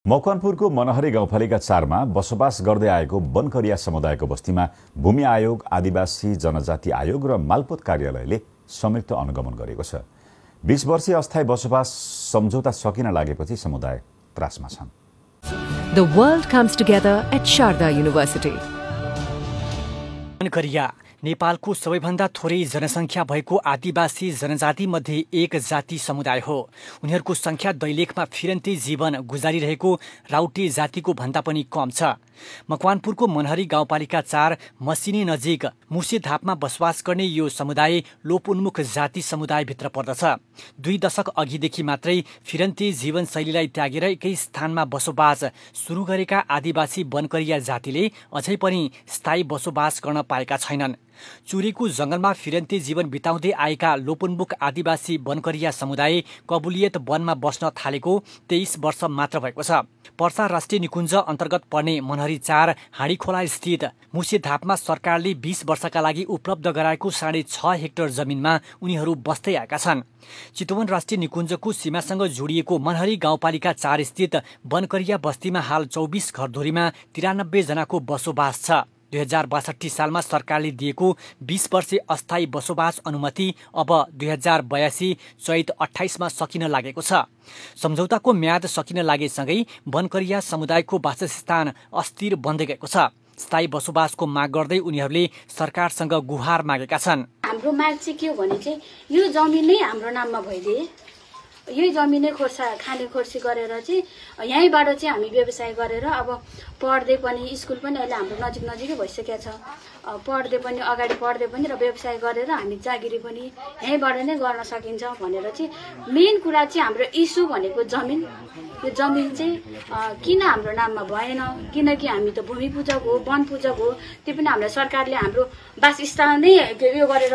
मकवानपुरको मनहरी गाउँपालिका 4 मा बसोबास गर्दै आएको बनकरिया समुदायको बस्तीमा भूमि आयोग, आदिवासी जनजाति आयोग र मालपोत कार्यालयले संयुक्त अनुगमन गरेको छ। 20 वर्षीय अस्थायी बसोबास सम्झौता सकिन लागेपछि समुदाय त्रासमा छन्। The world comes together at Sharda University. बनकरिया नेपालको सबैभन्दा थोरै जनसङ्ख्या भएको आदिवासी जनजाति मध्ये एक जाति समुदाय हो। उनीहरूको संख्या दैलेखमा फिरन्ते जीवन गुजारिरहेको राउटे जातिको भन्दा पनि कम छ। मकवानपुरको मनहरी गाउँपालिका 4 मसिने नजिक मुसेधापमा बसोबास गर्ने यो समुदाय लोपोन्मुख जाति समुदायभित्र पर्दछ। 2 दशक अघिदेखि मात्रै फिरन्ते जीवनशैलीलाई त्यागेर एकै स्थानमा बसोबास सुरु गरेका आदिवासी बनकरिया जातिले अझै पनि स्थायी बसोबास गर्न पाएका छैनन्। चुरेको जंगलमा फिरन्ते जीवन बिताउँदै आएका लोपोन्मुख आदिवासी बनकरिया समुदाय कबुलियत वनमा बस्न थालेको 23 वर्ष मात्र भएको छ। पर्सा राष्ट्रिय निकुञ्ज अन्तर्गत पर्ने मनहरी 4 हाँडीखोला स्थित मुसेधापमा सरकारले 20 वर्षका लागि उपलब्ध गराएको 6.5 हेक्टर जमिनमा उनीहरू बस्दै आएका छन्। चितवन राष्ट्रिय निकुञ्जको सीमासँग जोडिएको मनहरी गाउँपालिका 4 स्थित बनकरिया बस्तीमा हाल 24 घरधुरीमा 93 जनाको बसोबास छ। 2062 सालमा सरकारले दिएको 20 वर्षे अस्थायी बसोबास अनुमति अब 2082 चैत 28 मा सकिन लागेको छ। सम्झौताको म्याद सकिन लागेसँगै बनकरिया समुदायको वासस्थान अस्थिर बन्दै गएको छ। स्थायी बसोबासको माग गर्दै उनीहरूले सरकारसँग गुहार मागेका छन्। हाम्रो माग चाहिँ के हो भने चाहिँ यो जमिन नै हाम्रो नाममा भइदिए, यही जमिनै खाने खोर्सी गरेर चाहिँ यहीँबाट चाहिँ हामी व्यवसाय गरेर अब पढ्दै पनि स्कुल पनि अहिले हाम्रो नजिकै भइसकेको छ। पढ्दै पनि अगाडि पढ्दै पनि र व्यवसाय गरेर हामी जागिरी पनि यहीँबाट नै गर्न सकिन्छ भनेर चाहिँ मेन कुरा चाहिँ हाम्रो इस्यु भनेको जमिन। यो जमिन चाहिँ किन हाम्रो नाममा भएन, किनकि हामी त भूमि पूजक हो, वन पूजक हो। त्यो पनि हामीलाई सरकारले हाम्रो वासस्थान नै यो गरेर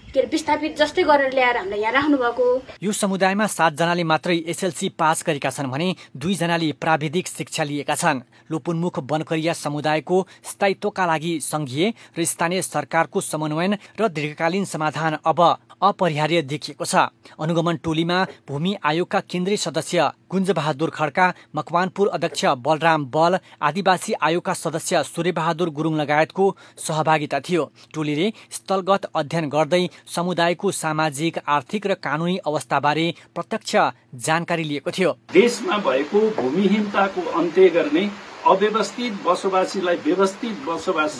विस्थापित जस्तै गरेर ल्याएर हामीलाई यहाँ राख्नु भएको। यो समुदायमा 7 जनाले मात्रै एसएलसी पास गरेका छन् भने 2 जनाले प्राविधिक शिक्षा लिएका छन्। लोपोन्मुख बनकरिया समुदायको स्थायित्वका लागि संघीय र स्थानीय सरकारको समन्वयन र दीर्घकालीन समाधान अब अपरिहार्य देखिएको छ। अनुगमन टोलीमा भूमि आयोगका केन्द्रीय सदस्य गुञ्जबहादुर खड्का, मकवानपुर अध्यक्ष बलराम बल, आदिवासी आयोगका सदस्य सूर्यबहादुर गुरुङ लगायतको सहभागिता थियो। टोलीले स्थलगत अध्ययन गर्दै समुदायको सामाजिक, आर्थिक र कानुनी अवस्थाबारे प्रत्यक्ष जानकारी लिएको थियो। देशमा भएको भूमिहीनताको अन्त्य गर्ने, अव्यवस्थित बसोबासीलाई व्यवस्थित बसोबास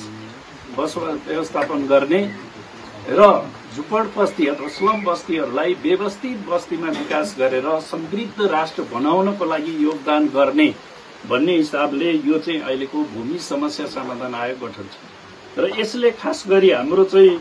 व्यवस्थापन गर्ने र झुपडबस्ती अथवा स्लम बस्तीहरूलाई व्यवस्थित बस्तीमा विकास गरेर समृद्ध राष्ट्र बनाउनको लागि योगदान गर्ने भन्ने हिसाबले यो चाहिँ अहिलेको भूमि समस्या समाधान आयोग गठन छ। र यसले खास गरी हाम्रो चाहिँ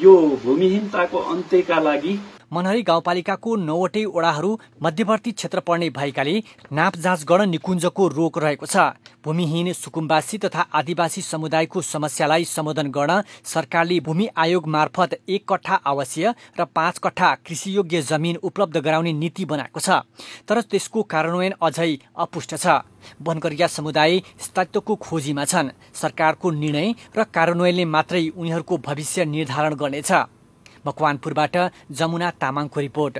यो भूमिहीनताको अन्त्यका लागि मनहरी गाउँपालिकाको 9वटै वडाहरू मध्यवर्ती क्षेत्र पर्ने भएकाले नाप जाँच गर्न निकुञ्जको रोक रहेको छ। भूमिहीन सुकुम्बासी तथा आदिवासी समुदायको समस्यालाई सम्बोधन गर्न सरकारले भूमि आयोग मार्फत 1 कट्ठा आवासीय र 5 कट्ठा कृषियोग्य जमिन उपलब्ध गराउने नीति बनाएको छ। तर त्यसको कार्यान्वयन अझै अपुष्ट छ। बनकरिया समुदाय स्थायित्वको खोजीमा छन्। सरकारको निर्णय र कार्यान्वयनले मात्रै उनीहरूको भविष्य निर्धारण गर्नेछ। मकवानपुरबाट जमुना तामाङको रिपोर्ट।